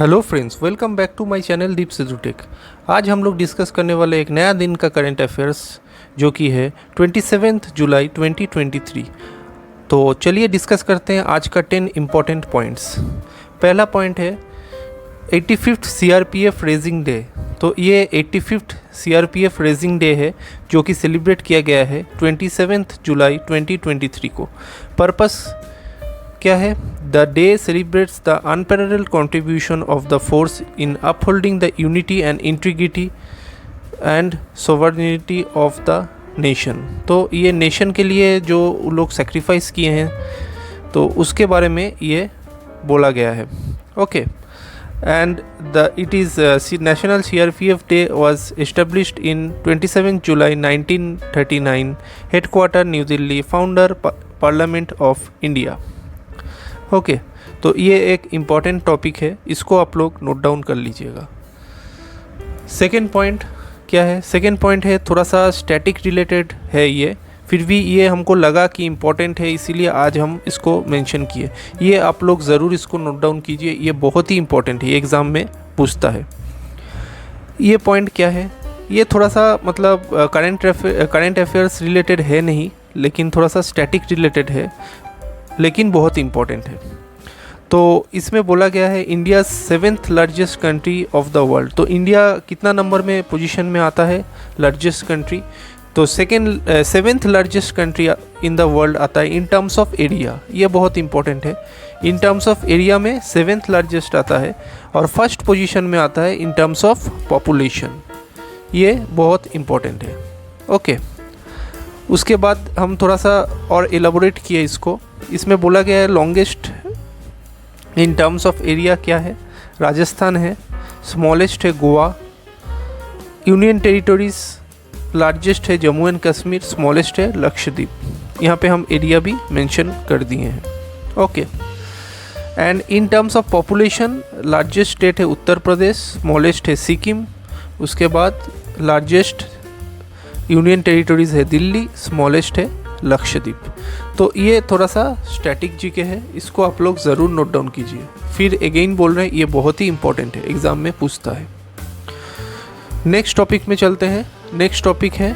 Hello friends, welcome back to my channel Deep Sidhu tech. आज हम लोग डिस्कस करने वाले एक नया दिन का करंट अफेयर्स जो कि है 27 जुलाई 2023। तो चलिए डिस्कस करते हैं आज का 10 इम्पॉर्टेंट पॉइंट्स। पहला पॉइंट है 85th CRPF रेजिंग डे। तो ये 85th CRPF रेजिंग डे है जो कि सेलिब्रेट किया गया है 27 जुलाई 2023 को। पर्पस क्या है? The day celebrates the unparalleled contribution of the force in upholding the unity and integrity and sovereignty of the nation. तो ये नेशन के लिए जो लोग सेक्रीफाइस किए हैं तो उसके बारे में ये बोला गया है। Okay, and it is National CRPF Day was established in 27 July 1939, headquarter New Delhi, founder Parliament of India। Okay, तो ये एक इम्पॉर्टेंट टॉपिक है, इसको आप लोग नोट डाउन कर लीजिएगा। सेकेंड पॉइंट क्या है? सेकेंड पॉइंट है थोड़ा सा स्टैटिक रिलेटेड है ये, फिर भी ये हमको लगा कि इम्पॉर्टेंट है इसीलिए आज हम इसको मेंशन किए। ये आप लोग ज़रूर इसको नोट डाउन कीजिए, ये बहुत ही इम्पॉर्टेंट है, ये एग्ज़ाम में पूछता है। ये पॉइंट क्या है? ये थोड़ा सा मतलब करंट अफेयर्स रिलेटेड है नहीं, लेकिन थोड़ा सा स्टैटिक रिलेटेड है, लेकिन बहुत इम्पॉर्टेंट है। तो इसमें बोला गया है India 7th largest country of the world. तो इंडिया कितना नंबर में पोजीशन में आता है लार्जेस्ट कंट्री? तो 7th largest country in the world आता है इन टर्म्स ऑफ एरिया। ये बहुत इंपॉर्टेंट है, इन टर्म्स ऑफ एरिया में 7th लार्जेस्ट आता है और फर्स्ट पोजीशन में आता है इन टर्म्स ऑफ पॉपुलेशन। ये बहुत इंपॉर्टेंट है। ओके, उसके बाद हम थोड़ा सा और एलाबोरेट किए इसको। इसमें बोला गया है longest in terms of area क्या है? राजस्थान है, स्मॉलेस्ट है गोवा, यूनियन टेरिटरीज लार्जेस्ट है जम्मू एंड कश्मीर, स्मॉलेस्ट है लक्षद्वीप। यहाँ पे हम एरिया भी मेंशन कर दिए हैं। Okay, and in terms of population largest state है उत्तर प्रदेश, स्मॉलेस्ट है सिक्किम, उसके बाद लार्जेस्ट यूनियन टेरिटरीज है दिल्ली, स्मॉलेस्ट है लक्षद्वीप। तो ये थोड़ा सा स्टैटिक जीके है, इसको आप लोग ज़रूर नोट डाउन कीजिए। फिर अगेन बोल रहे हैं ये बहुत ही इंपॉर्टेंट है, एग्ज़ाम में पूछता है। नेक्स्ट टॉपिक में चलते हैं। नेक्स्ट टॉपिक है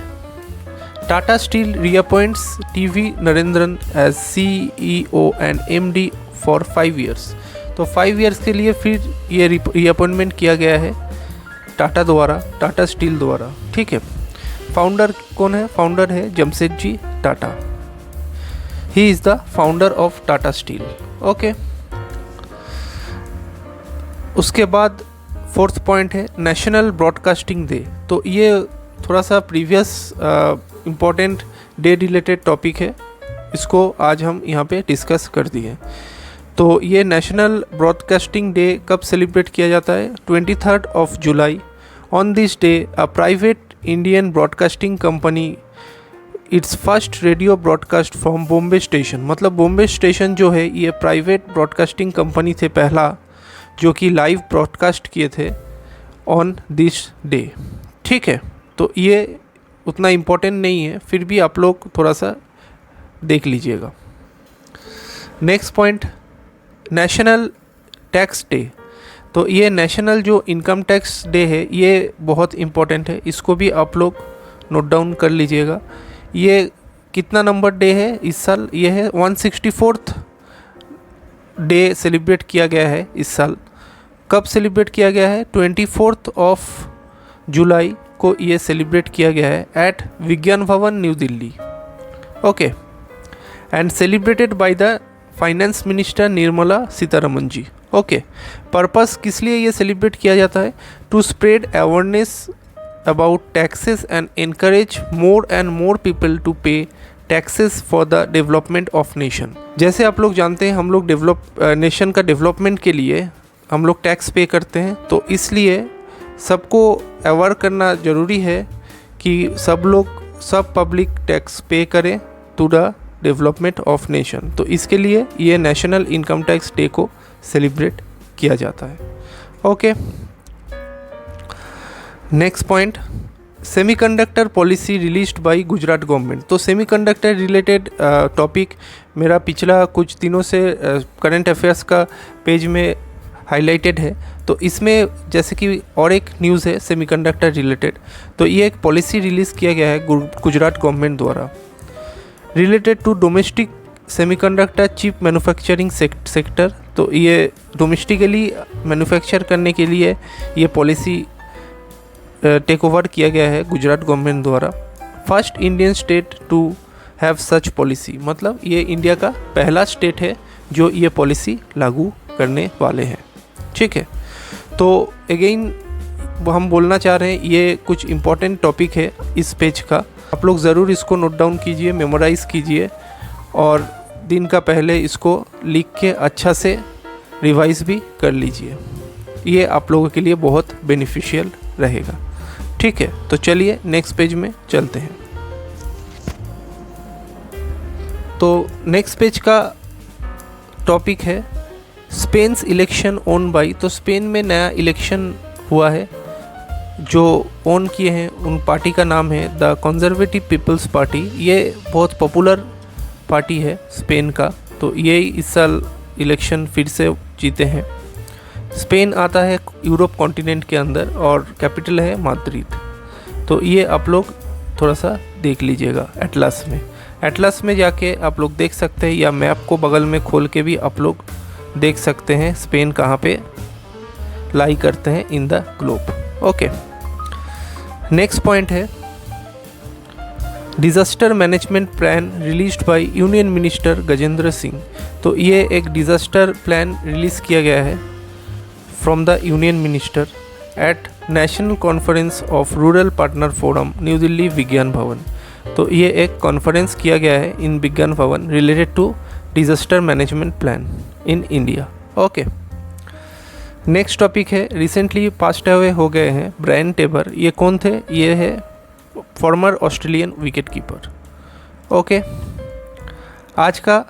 Tata steel reappoints TV Narendran as CEO and MD for 5 years। तो 5 years के लिए फिर ये रीअपॉइंटमेंट किया गया है टाटा द्वारा, टाटा स्टील द्वारा। ठीक है, फाउंडर कौन है? फाउंडर है Jamshedji Tata. He is the founder of Tata steel. Okay, उसके बाद फोर्थ पॉइंट है नेशनल ब्रॉडकास्टिंग डे। तो ये थोड़ा सा previous important day related topic है, इसको आज हम यहाँ पे डिस्कस कर दिए। तो ये नेशनल ब्रॉडकास्टिंग डे कब सेलिब्रेट किया जाता है? 23rd of July। On this day a private Indian broadcasting company it's first radio broadcast from Bombay station. मतलब बॉम्बे स्टेशन जो है ये प्राइवेट ब्रॉडकास्टिंग कंपनी थे पहला जो कि लाइव ब्रॉडकास्ट किए थे ऑन दिस डे। ठीक है, तो ये उतना इम्पोर्टेंट नहीं है, फिर भी आप लोग थोड़ा सा देख लीजिएगा। Next point national tax day. तो ये नेशनल जो इनकम टैक्स डे है ये बहुत इम्पोर्टेंट है, इसको भी आप लोग नोट डाउन कर लीजिएगा। ये कितना नंबर डे है इस साल? ये है 164th डे सेलिब्रेट किया गया है इस साल। कब सेलिब्रेट किया गया है? 24th of July को ये सेलिब्रेट किया गया है at Vigyan Bhavan New Delhi. Okay, and celebrated by the finance minister Nirmala Sitharaman ji. Okay, purpose किस लिए ये सेलिब्रेट किया जाता है? To spread awareness about taxes and encourage more and more people to pay taxes for the development of nation. जैसे आप लोग जानते हैं हम लोग नेशन का डेवलपमेंट के लिए हम लोग टैक्स पे करते हैं, तो इसलिए सबको अवेयर करना ज़रूरी है कि सब पब्लिक टैक्स पे करें to the development of nation. तो इसके लिए ये नेशनल इनकम टैक्स डे को सेलिब्रेट किया जाता है। Okay, next point semiconductor policy released by Gujarat government. तो सेमीकंडक्टर रिलेटेड टॉपिक मेरा पिछला कुछ दिनों से करंट अफेयर्स का पेज में हाईलाइटेड है, तो इसमें जैसे कि और एक न्यूज़ है सेमीकंडक्टर रिलेटेड, तो ये एक पॉलिसी रिलीज़ किया गया है गुजरात गवर्नमेंट द्वारा related to domestic semiconductor chip manufacturing sector. तो ये डोमेस्टिकली मैन्युफैक्चर करने के लिए ये पॉलिसी टेक ओवर किया गया है गुजरात गवर्नमेंट द्वारा। First Indian state to have such policy, मतलब ये इंडिया का पहला स्टेट है जो ये पॉलिसी लागू करने वाले हैं। ठीक है, तो अगेन हम बोलना चाह रहे हैं ये कुछ इम्पोर्टेंट टॉपिक है इस पेज का, आप लोग ज़रूर इसको नोट डाउन कीजिए, मेमोराइज़ कीजिए और दिन का पहले इसको लिख के अच्छा से रिवाइज भी कर लीजिए, ये आप लोगों के लिए बहुत बेनिफिशियल रहेगा। ठीक है, तो चलिए नेक्स्ट पेज में चलते हैं। तो नेक्स्ट पेज का टॉपिक है स्पेन्स इलेक्शन ओन बाई। तो स्पेन में नया इलेक्शन हुआ है, जो ओन किए हैं उन पार्टी का नाम है द कंजर्वेटिव पीपल्स पार्टी। ये बहुत पॉपुलर पार्टी है स्पेन का, तो ये इस साल इलेक्शन फिर से जीते हैं। स्पेन आता है यूरोप कॉन्टिनेंट के अंदर और कैपिटल है माद्रिद। तो ये आप लोग थोड़ा सा देख लीजिएगा एटलस में, एटलस में जाके आप लोग देख सकते हैं, या मैप को बगल में खोल के भी आप लोग देख सकते हैं स्पेन कहाँ पे लाई करते हैं in the globe. Okay, next point है disaster management plan released by union minister Gajendra Singh. तो ये एक डिज़ास्टर प्लान रिलीज़ किया गया है from the union minister at national conference of rural partner forum New Delhi Vigyan Bhavan. तो ये एक कॉन्फ्रेंस किया गया है in Vigyan Bhavan related to disaster management plan in India. Okay, next topic है रिसेंटली पास्ट अवे हो गए हैं ब्रायन टेबर। ये कौन थे? ये है farmer Australian wicket keeper. Okay, आज का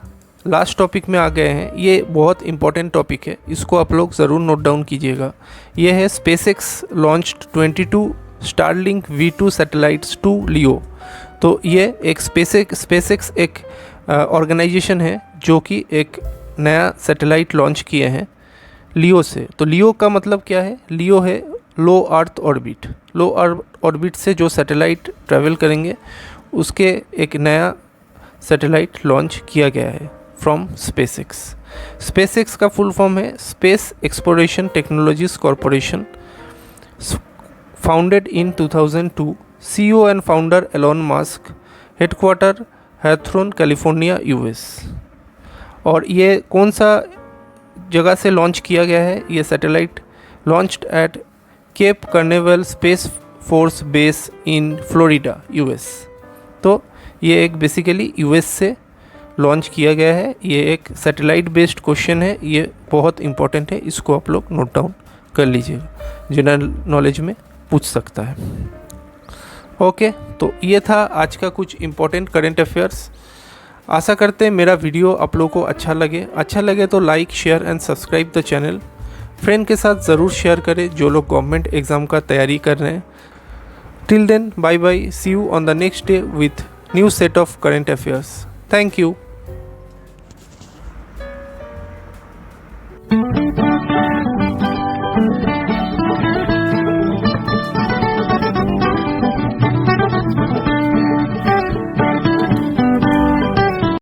लास्ट टॉपिक में आ गए हैं, ये बहुत इंपॉर्टेंट टॉपिक है, इसको आप लोग ज़रूर नोट डाउन कीजिएगा। ये है SpaceX launched 22 Starlink V2 satellites to LEO. तो ये एक स्पेसएक्स एक ऑर्गेनाइजेशन है जो कि एक नया सैटेलाइट लॉन्च किए हैं लियो से। तो लियो का मतलब क्या है? लियो है लो अर्थ ऑर्बिट। लो अर्थ ऑर्बिट से जो सैटेलाइट ट्रैवल करेंगे उसके एक नया सैटेलाइट लॉन्च किया गया है फ्रॉम स्पेसएक्स। स्पेसएक्स का फुल फॉर्म है space exploration technologies corporation, founded in 2002। CEO and founder Elon Musk, headquarter Hawthorne California US। और ये कौन सा जगह से लॉन्च किया गया है? ये satellite launched at cape Canaveral space force base in Florida US। तो ये एक बेसिकली US से लॉन्च किया गया है। ये एक सैटेलाइट बेस्ड क्वेश्चन है, ये बहुत इंपॉर्टेंट है, इसको आप लोग नोट डाउन कर लीजिएगा, जनरल नॉलेज में पूछ सकता है। ओके, तो ये था आज का कुछ इम्पोर्टेंट करंट अफेयर्स। आशा करते हैं मेरा वीडियो आप लोगों को अच्छा लगे तो like share and subscribe the channel. Friend के साथ ज़रूर शेयर करें जो लोग गवर्नमेंट एग्ज़ाम का तैयारी कर रहे हैं। Till then bye bye, see you on the next day with new set of current affairs. Thank you.